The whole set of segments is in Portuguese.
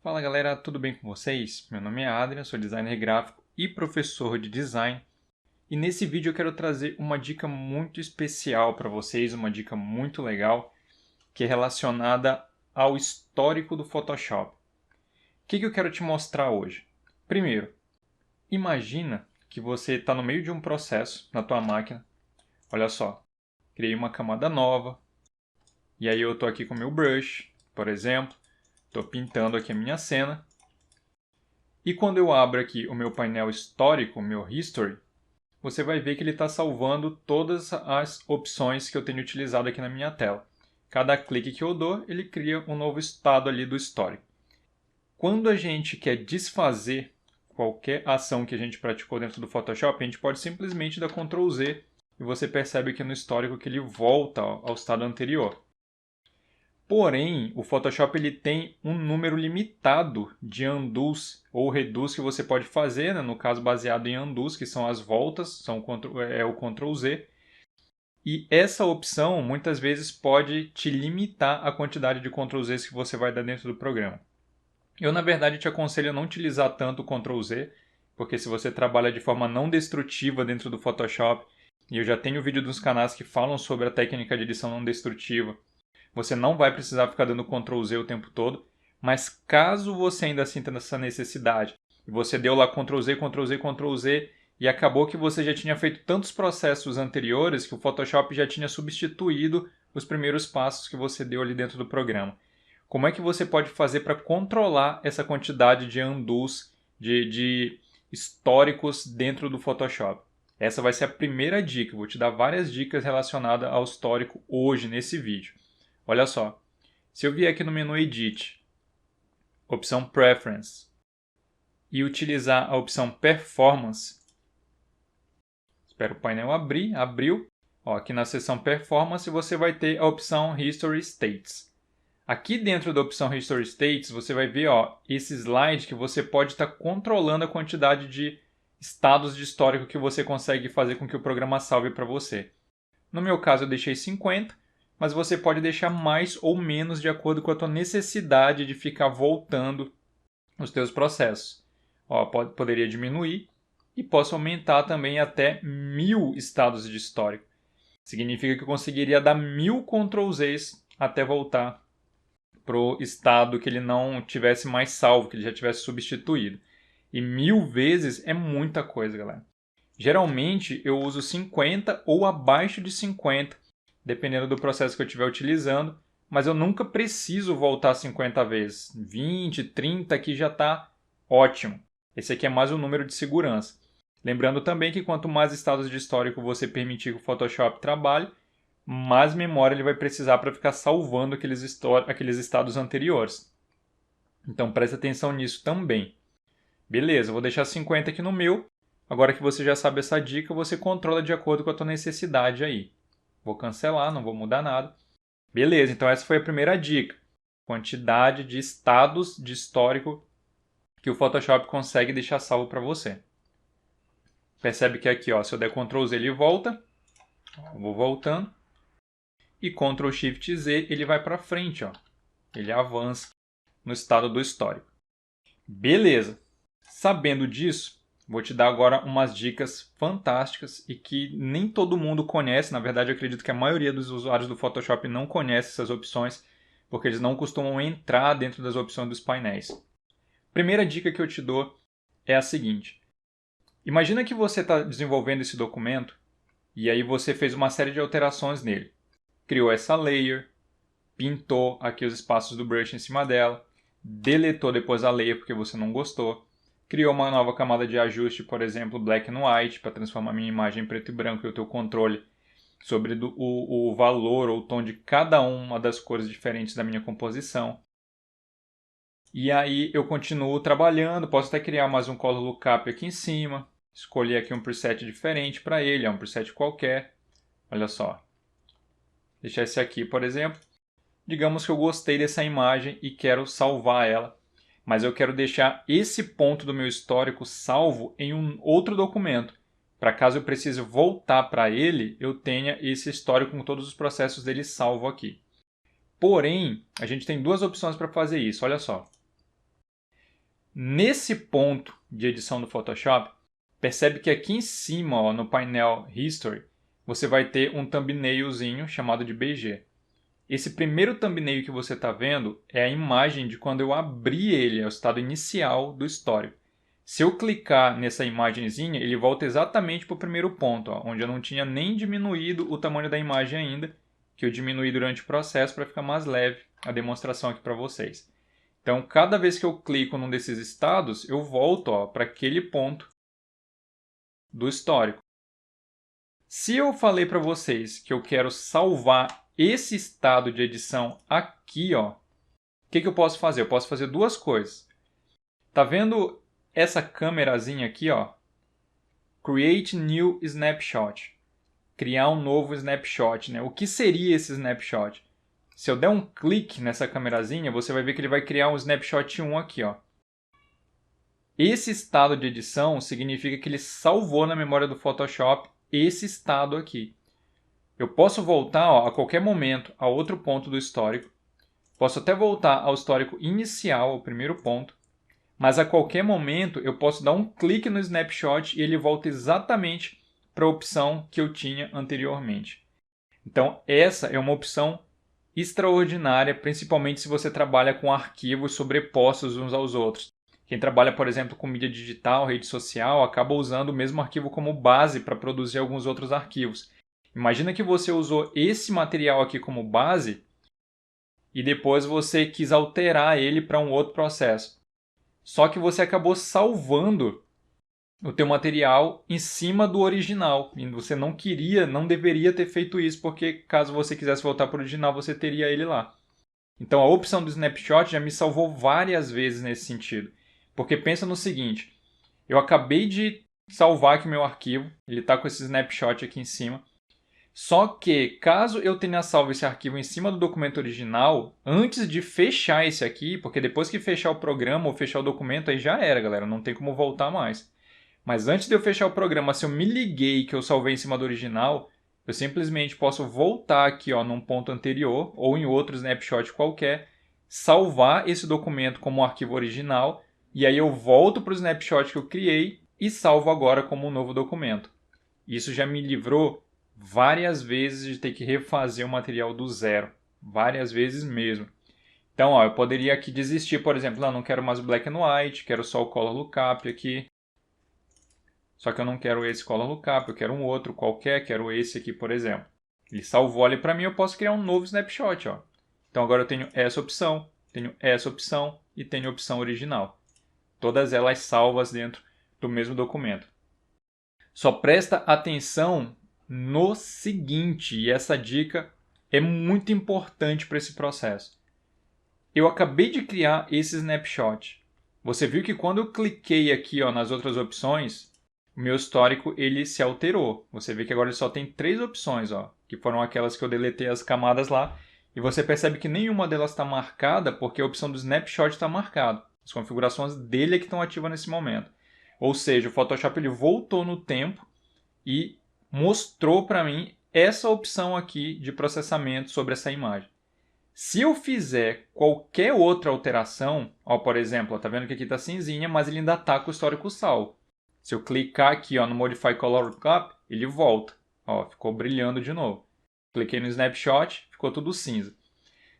Fala galera, tudo bem com vocês? Meu nome é Adrian, sou designer gráfico e professor de design. E nesse vídeo eu quero trazer uma dica muito especial para vocês, uma dica muito legal, que é relacionada ao histórico do Photoshop. O que eu quero te mostrar hoje? Primeiro, imagina que você está no meio de um processo na tua máquina. Olha só, criei uma camada nova, e aí eu estou aqui com o meu brush, por exemplo, estou pintando aqui a minha cena. E quando eu abro aqui o meu painel histórico, o meu History, você vai ver que ele está salvando todas as opções que eu tenho utilizado aqui na minha tela. Cada clique que eu dou, ele cria um novo estado ali do histórico. Quando a gente quer desfazer qualquer ação que a gente praticou dentro do Photoshop, a gente pode simplesmente dar Ctrl Z e você percebe aqui no histórico que ele volta ao estado anterior. Porém, o Photoshop ele tem um número limitado de undos ou redos que você pode fazer, né? No caso baseado em undos, que são as voltas, são o Ctrl Z. E essa opção muitas vezes pode te limitar a quantidade de Ctrl Zs que você vai dar dentro do programa. Eu, na verdade, te aconselho a não utilizar tanto o Ctrl Z, porque se você trabalha de forma não destrutiva dentro do Photoshop, e eu já tenho vídeo dos canais que falam sobre a técnica de edição não destrutiva, você não vai precisar ficar dando Ctrl Z o tempo todo, mas caso você ainda sinta essa necessidade, e você deu lá Ctrl Z, Ctrl Z, Ctrl Z, e acabou que você já tinha feito tantos processos anteriores que o Photoshop já tinha substituído os primeiros passos que você deu ali dentro do programa. Como é que você pode fazer para controlar essa quantidade de undos, de históricos dentro do Photoshop? Essa vai ser a primeira dica. Eu vou te dar várias dicas relacionadas ao histórico hoje nesse vídeo. Olha só, se eu vier aqui no menu Edit, opção Preference, e utilizar a opção Performance, espero o painel abrir, abriu. Ó, aqui na seção Performance você vai ter a opção History States. Aqui dentro da opção History States você vai ver esse slide que você pode estar controlando a quantidade de estados de histórico que você consegue fazer com que o programa salve para você. No meu caso eu deixei 50, mas você pode deixar mais ou menos de acordo com a tua necessidade de ficar voltando os teus processos. Poderia diminuir e posso aumentar também até 1000 estados de histórico. Significa que eu conseguiria dar 1000 Ctrl Zs até voltar para o estado que ele não tivesse mais salvo, que ele já tivesse substituído. E 1000 vezes é muita coisa, galera. Geralmente eu uso 50 ou abaixo de 50, dependendo do processo que eu estiver utilizando, mas eu nunca preciso voltar 50 vezes. 20, 30 aqui já está ótimo. Esse aqui é mais um número de segurança. Lembrando também que quanto mais estados de histórico você permitir que o Photoshop trabalhe, mais memória ele vai precisar para ficar salvando aqueles estados anteriores. Então preste atenção nisso também. Beleza, vou deixar 50 aqui no meu. Agora que você já sabe essa dica, você controla de acordo com a tua necessidade aí. Vou cancelar, não vou mudar nada. Beleza, então essa foi a primeira dica. Quantidade de estados de histórico que o Photoshop consegue deixar salvo para você. Percebe que aqui, se eu der Ctrl Z, ele volta. Eu vou voltando. E Ctrl Shift Z, ele vai para frente. Ele avança no estado do histórico. Beleza. Sabendo disso, vou te dar agora umas dicas fantásticas e que nem todo mundo conhece. Na verdade, eu acredito que a maioria dos usuários do Photoshop não conhece essas opções, porque eles não costumam entrar dentro das opções dos painéis. Primeira dica que eu te dou é a seguinte. Imagina que você está desenvolvendo esse documento e aí você fez uma série de alterações nele. Criou essa layer, pintou aqui os espaços do brush em cima dela, deletou depois a layer porque você não gostou, criou uma nova camada de ajuste, por exemplo, Black and White, para transformar minha imagem em preto e branco e o teu controle sobre o valor ou o tom de cada uma das cores diferentes da minha composição. E aí eu continuo trabalhando, posso até criar mais um color lookup aqui em cima, escolher aqui um preset diferente para ele, é um preset qualquer. Olha só. Deixar esse aqui, por exemplo. Digamos que eu gostei dessa imagem e quero salvar ela, mas eu quero deixar esse ponto do meu histórico salvo em um outro documento, para caso eu precise voltar para ele, eu tenha esse histórico com todos os processos dele salvo aqui. Porém, a gente tem duas opções para fazer isso, olha só. Nesse ponto de edição do Photoshop, percebe que aqui em cima, ó, no painel History, você vai ter um thumbnailzinho chamado de BG. Esse primeiro thumbnail que você está vendo é a imagem de quando eu abri ele, é o estado inicial do histórico. Se eu clicar nessa imagenzinha, ele volta exatamente para o primeiro ponto, ó, onde eu não tinha nem diminuído o tamanho da imagem ainda, que eu diminui durante o processo para ficar mais leve a demonstração aqui para vocês. Então, cada vez que eu clico num desses estados, eu volto para aquele ponto do histórico. Se eu falei para vocês que eu quero salvar esse estado de edição aqui, ó, o que eu posso fazer? Eu posso fazer duas coisas. Tá vendo essa câmerazinha aqui, ó? Create New Snapshot. Criar um novo snapshot, né? O que seria esse snapshot? Se eu der um clique nessa câmerazinha, você vai ver que ele vai criar um snapshot 1 aqui, ó. Esse estado de edição significa que ele salvou na memória do Photoshop esse estado aqui. Eu posso voltar, ó, a qualquer momento a outro ponto do histórico. Posso até voltar ao histórico inicial, ao primeiro ponto. Mas a qualquer momento eu posso dar um clique no snapshot e ele volta exatamente para a opção que eu tinha anteriormente. Então essa é uma opção extraordinária, principalmente se você trabalha com arquivos sobrepostos uns aos outros. Quem trabalha, por exemplo, com mídia digital, rede social, acaba usando o mesmo arquivo como base para produzir alguns outros arquivos. Imagina que você usou esse material aqui como base e depois você quis alterar ele para um outro processo. Só que você acabou salvando o teu material em cima do original. E você não queria, não deveria ter feito isso, porque caso você quisesse voltar para o original, você teria ele lá. Então a opção do Snapshot já me salvou várias vezes nesse sentido. Porque pensa no seguinte, eu acabei de salvar aqui meu arquivo, ele está com esse snapshot aqui em cima. Só que, caso eu tenha salvo esse arquivo em cima do documento original, antes de fechar esse aqui, porque depois que fechar o programa ou fechar o documento, aí já era, galera, não tem como voltar mais. Mas antes de eu fechar o programa, se eu me liguei que eu salvei em cima do original, eu simplesmente posso voltar aqui, ó, num ponto anterior ou em outro snapshot qualquer, salvar esse documento como um arquivo original, e aí eu volto para o snapshot que eu criei e salvo agora como um novo documento. Isso já me livrou várias vezes de ter que refazer o material do zero. Várias vezes mesmo. Então, ó, eu poderia aqui desistir, por exemplo, não quero mais o Black and White, quero só o Color Lookup aqui. Só que eu não quero esse Color Lookup, eu quero um outro qualquer, quero esse aqui, por exemplo. Ele salvou ali para mim, eu posso criar um novo snapshot, ó. Então agora eu tenho essa opção e tenho a opção original. Todas elas salvas dentro do mesmo documento. Só presta atenção no seguinte, e essa dica é muito importante para esse processo. Eu acabei de criar esse snapshot. Você viu que quando eu cliquei aqui, ó, nas outras opções, o meu histórico ele se alterou. Você vê que agora ele só tem 3 opções, ó, que foram aquelas que eu deletei as camadas lá. E você percebe que nenhuma delas está marcada porque a opção do snapshot está marcada. As configurações dele é que estão ativas nesse momento. Ou seja, o Photoshop ele voltou no tempo e mostrou para mim essa opção aqui de processamento sobre essa imagem. Se eu fizer qualquer outra alteração, ó, por exemplo, tá vendo que aqui está cinzinha, mas ele ainda está com o histórico salvo. Se eu clicar aqui, ó, no Modify Color Lookup, ele volta. Ó, ficou brilhando de novo. Cliquei no Snapshot, ficou tudo cinza.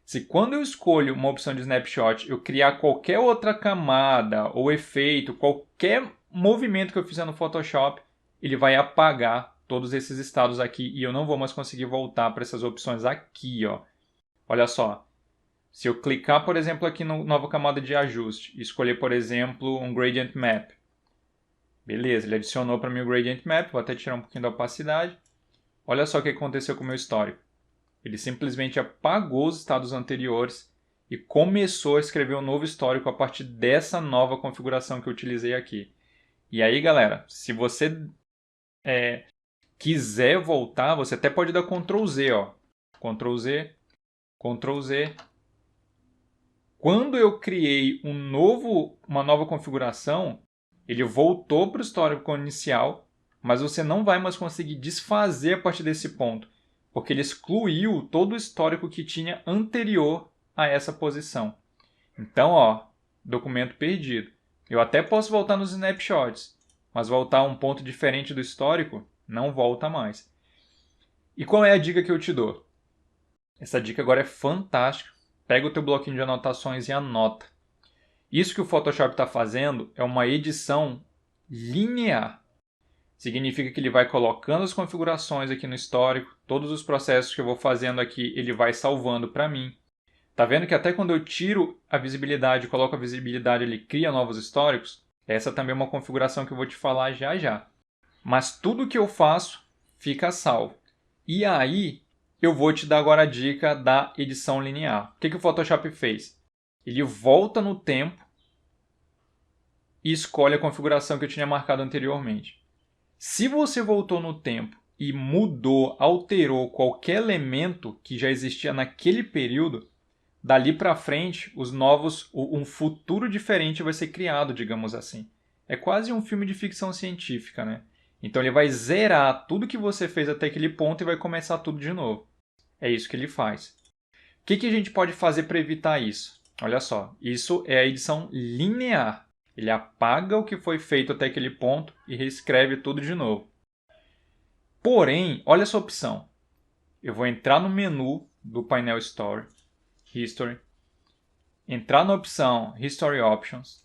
Se quando eu escolho uma opção de Snapshot, eu criar qualquer outra camada ou efeito, qualquer movimento que eu fizer no Photoshop, ele vai apagar todos esses estados aqui e eu não vou mais conseguir voltar para essas opções aqui, ó. Olha só. Se eu clicar, por exemplo, aqui na nova camada de ajuste e escolher, por exemplo, um Gradient Map. Beleza, ele adicionou para mim o Gradient Map, vou até tirar um pouquinho da opacidade. Olha só o que aconteceu com o meu histórico. Ele simplesmente apagou os estados anteriores e começou a escrever um novo histórico a partir dessa nova configuração que eu utilizei aqui. E aí, galera, se você quiser voltar, você até pode dar Ctrl Z, ó. Ctrl Z, Ctrl Z. Quando eu criei uma nova configuração, ele voltou para o histórico inicial, mas você não vai mais conseguir desfazer a partir desse ponto, porque ele excluiu todo o histórico que tinha anterior a essa posição. Então, ó, documento perdido. Eu até posso voltar nos snapshots, mas voltar a um ponto diferente do histórico, não volta mais. E qual é a dica que eu te dou? Essa dica agora é fantástica. Pega o teu bloquinho de anotações e anota. Isso que o Photoshop está fazendo é uma edição linear. Significa que ele vai colocando as configurações aqui no histórico, todos os processos que eu vou fazendo aqui, ele vai salvando para mim. Tá vendo que até quando eu tiro a visibilidade e coloco a visibilidade, ele cria novos históricos? Essa também é uma configuração que eu vou te falar já já. Mas tudo que eu faço fica salvo. E aí, eu vou te dar agora a dica da edição linear. O que o Photoshop fez? Ele volta no tempo e escolhe a configuração que eu tinha marcado anteriormente. Se você voltou no tempo e mudou, alterou qualquer elemento que já existia naquele período, dali para frente, um futuro diferente vai ser criado, digamos assim. É quase um filme de ficção científica, né? Então ele vai zerar tudo que você fez até aquele ponto e vai começar tudo de novo. É isso que ele faz. O que a gente pode fazer para evitar isso? Olha só, isso é a edição linear. Ele apaga o que foi feito até aquele ponto e reescreve tudo de novo. Porém, olha essa opção. Eu vou entrar no menu do painel History, entrar na opção History Options,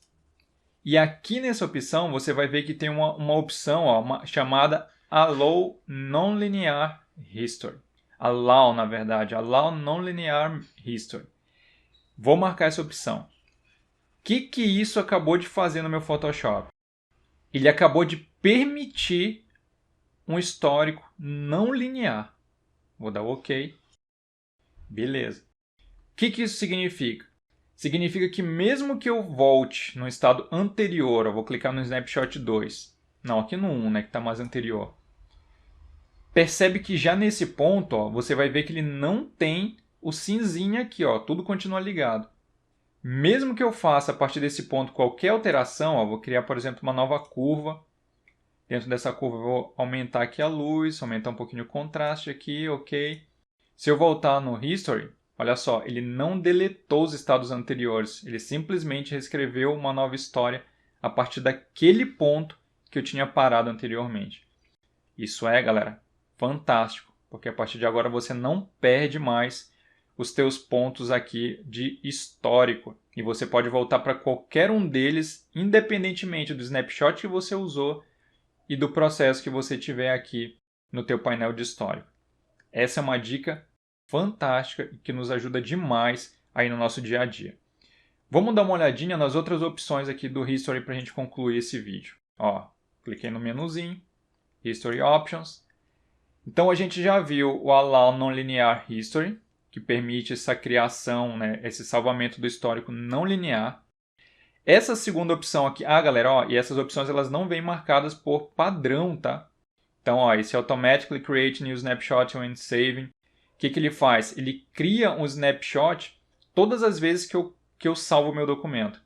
e aqui nessa opção você vai ver que tem uma opção chamada Allow Non-Linear History. Allow, na verdade, Allow Non-Linear History. Vou marcar essa opção. O que isso acabou de fazer no meu Photoshop? Ele acabou de permitir um histórico não linear. Vou dar OK. Beleza. O que isso significa? Significa que mesmo que eu volte no estado anterior, eu vou clicar no Snapshot 2. Não, aqui no 1, né, que está mais anterior. Percebe que já nesse ponto, ó, você vai ver que ele não tem o cinzinho aqui, ó, tudo continua ligado. Mesmo que eu faça a partir desse ponto qualquer alteração, ó, vou criar, por exemplo, uma nova curva. Dentro dessa curva eu vou aumentar aqui a luz, aumentar um pouquinho o contraste aqui, ok. Se eu voltar no History, olha só, ele não deletou os estados anteriores, ele simplesmente reescreveu uma nova história a partir daquele ponto que eu tinha parado anteriormente. Isso é, galera, fantástico, porque a partir de agora você não perde mais os teus pontos aqui de histórico e você pode voltar para qualquer um deles, independentemente do snapshot que você usou e do processo que você tiver aqui no teu painel de histórico. Essa é uma dica fantástica e que nos ajuda demais aí no nosso dia a dia. Vamos dar uma olhadinha nas outras opções aqui do History para a gente concluir esse vídeo. Ó, cliquei no menuzinho, History Options. Então a gente já viu o Allow Non-Linear History, que permite essa criação, né, esse salvamento do histórico não linear. Essa segunda opção aqui, galera, ó, e essas opções elas não vêm marcadas por padrão, tá? Então, ó, esse Automatically Create New Snapshot When Saving. O que ele faz? Ele cria um snapshot todas as vezes que eu salvo o meu documento.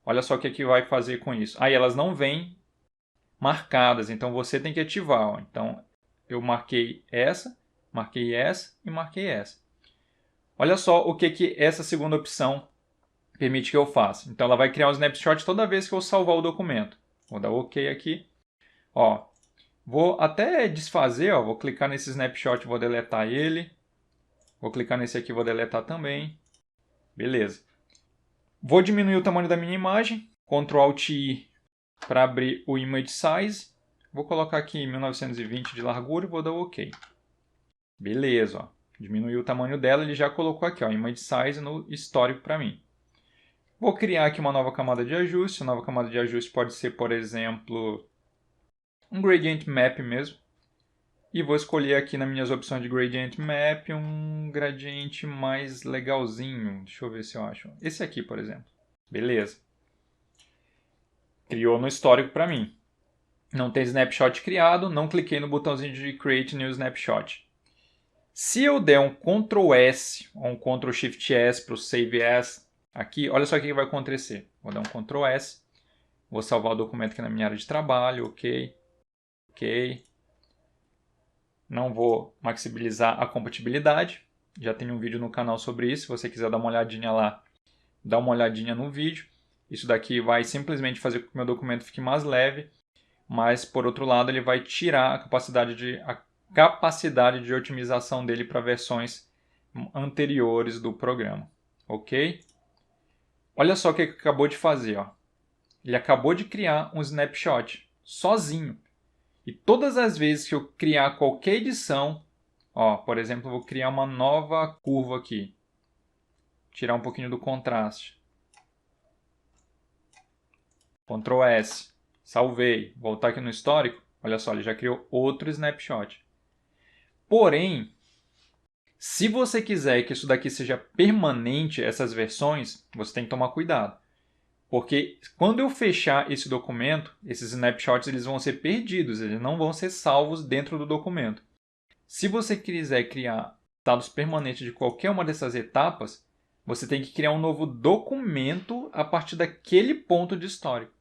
Olha só o que vai fazer com isso. Aí elas não vêm marcadas, então você tem que ativar. Ó. Então, eu marquei essa e marquei essa. Olha só o que essa segunda opção permite que eu faça. Então, ela vai criar um snapshot toda vez que eu salvar o documento. Vou dar OK aqui. Ó, vou até desfazer, ó, vou clicar nesse snapshot, vou deletar ele. Vou clicar nesse aqui, vou deletar também. Beleza. Vou diminuir o tamanho da minha imagem. Ctrl Alt I para abrir o Image Size. Vou colocar aqui 1920 de largura e vou dar OK. Beleza, ó. Diminuiu o tamanho dela, ele já colocou aqui, ó, Image Size no histórico para mim. Vou criar aqui uma nova camada de ajuste. A nova camada de ajuste pode ser, por exemplo, um Gradient Map mesmo. E vou escolher aqui nas minhas opções de Gradient Map um gradiente mais legalzinho. Deixa eu ver se eu acho. Esse aqui, por exemplo. Beleza. Criou no histórico para mim. Não tem snapshot criado, não cliquei no botãozinho de Create New Snapshot. Se eu der um Ctrl S ou um Ctrl Shift S para o Save As aqui, olha só o que vai acontecer. Vou dar um Ctrl S, vou salvar o documento aqui na minha área de trabalho, ok. Não vou maximizar a compatibilidade. Já tem um vídeo no canal sobre isso. Se você quiser dar uma olhadinha lá, dá uma olhadinha no vídeo. Isso daqui vai simplesmente fazer com que o meu documento fique mais leve, mas por outro lado ele vai tirar a capacidade de otimização dele para versões anteriores do programa, ok? Olha só o que ele acabou de fazer, ó. Ele acabou de criar um snapshot sozinho. E todas as vezes que eu criar qualquer edição, ó, por exemplo, eu vou criar uma nova curva aqui. Tirar um pouquinho do contraste. Ctrl S. Salvei. Voltar aqui no histórico. Olha só, ele já criou outro snapshot. Porém, se você quiser que isso daqui seja permanente, essas versões, você tem que tomar cuidado. Porque quando eu fechar esse documento, esses snapshots eles vão ser perdidos, eles não vão ser salvos dentro do documento. Se você quiser criar estados permanentes de qualquer uma dessas etapas, você tem que criar um novo documento a partir daquele ponto de histórico.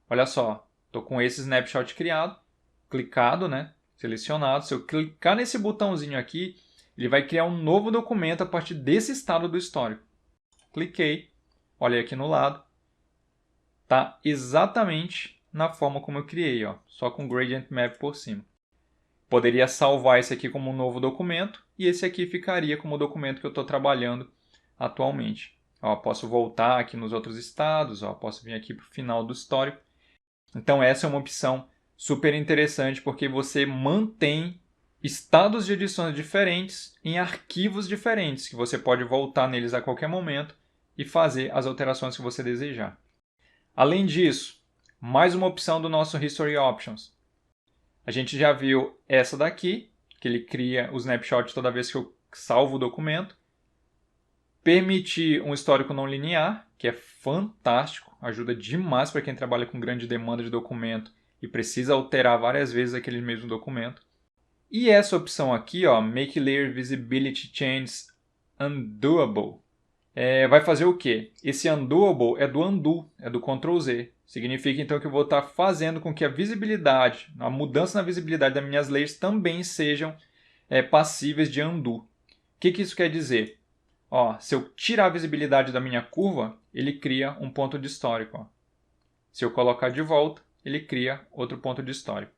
Olha só, estou com esse snapshot criado, clicado, né, selecionado. Se eu clicar nesse botãozinho aqui, ele vai criar um novo documento a partir desse estado do histórico. Cliquei, olha aqui no lado. Está exatamente na forma como eu criei, ó, só com Gradient Map por cima. Poderia salvar esse aqui como um novo documento e esse aqui ficaria como o documento que eu estou trabalhando atualmente. Ó, posso voltar aqui nos outros estados, ó, posso vir aqui para o final do histórico. Então essa é uma opção super interessante porque você mantém estados de edições diferentes em arquivos diferentes, que você pode voltar neles a qualquer momento e fazer as alterações que você desejar. Além disso, mais uma opção do nosso History Options. A gente já viu essa daqui, que ele cria o snapshot toda vez que eu salvo o documento. Permitir um histórico não linear, que é fantástico, ajuda demais para quem trabalha com grande demanda de documento e precisa alterar várias vezes aquele mesmo documento. E essa opção aqui, ó, Make Layer Visibility Changes Undoable. Vai fazer o quê? Esse undoable é do undo, é do Ctrl Z. Significa então que eu vou estar fazendo com que a visibilidade, a mudança na visibilidade das minhas layers também sejam passíveis de undo. O que isso quer dizer? Ó, se eu tirar a visibilidade da minha curva, ele cria um ponto de histórico. Ó. Se eu colocar de volta, ele cria outro ponto de histórico.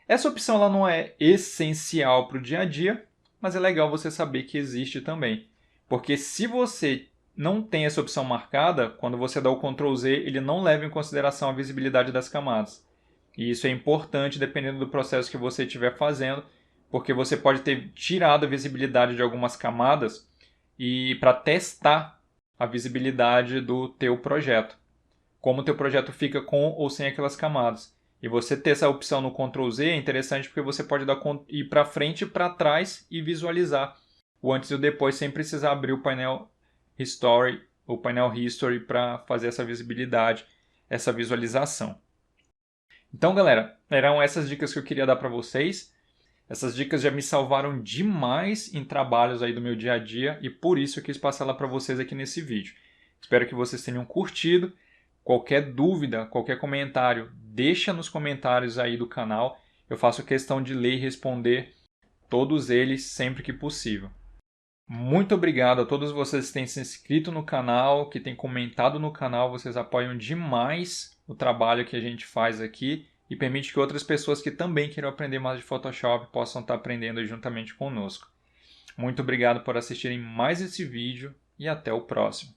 Essa opção ela não é essencial para o dia a dia, mas é legal você saber que existe também. Porque se você não tem essa opção marcada, quando você dá o Ctrl Z, ele não leva em consideração a visibilidade das camadas. E isso é importante dependendo do processo que você estiver fazendo, porque você pode ter tirado a visibilidade de algumas camadas e para testar a visibilidade do teu projeto. Como o teu projeto fica com ou sem aquelas camadas. E você ter essa opção no Ctrl Z é interessante porque você pode ir para frente e para trás e visualizar o antes e o depois sem precisar abrir o painel History, o painel History para fazer essa visibilidade, essa visualização. Então, galera, eram essas dicas que eu queria dar para vocês. Essas dicas já me salvaram demais em trabalhos aí do meu dia a dia e por isso eu quis passar lá para vocês aqui nesse vídeo. Espero que vocês tenham curtido. Qualquer dúvida, qualquer comentário, deixa nos comentários aí do canal. Eu faço questão de ler e responder todos eles sempre que possível. Muito obrigado a todos vocês que têm se inscrito no canal, que têm comentado no canal. Vocês apoiam demais o trabalho que a gente faz aqui e permite que outras pessoas que também queiram aprender mais de Photoshop possam estar aprendendo juntamente conosco. Muito obrigado por assistirem mais esse vídeo e até o próximo.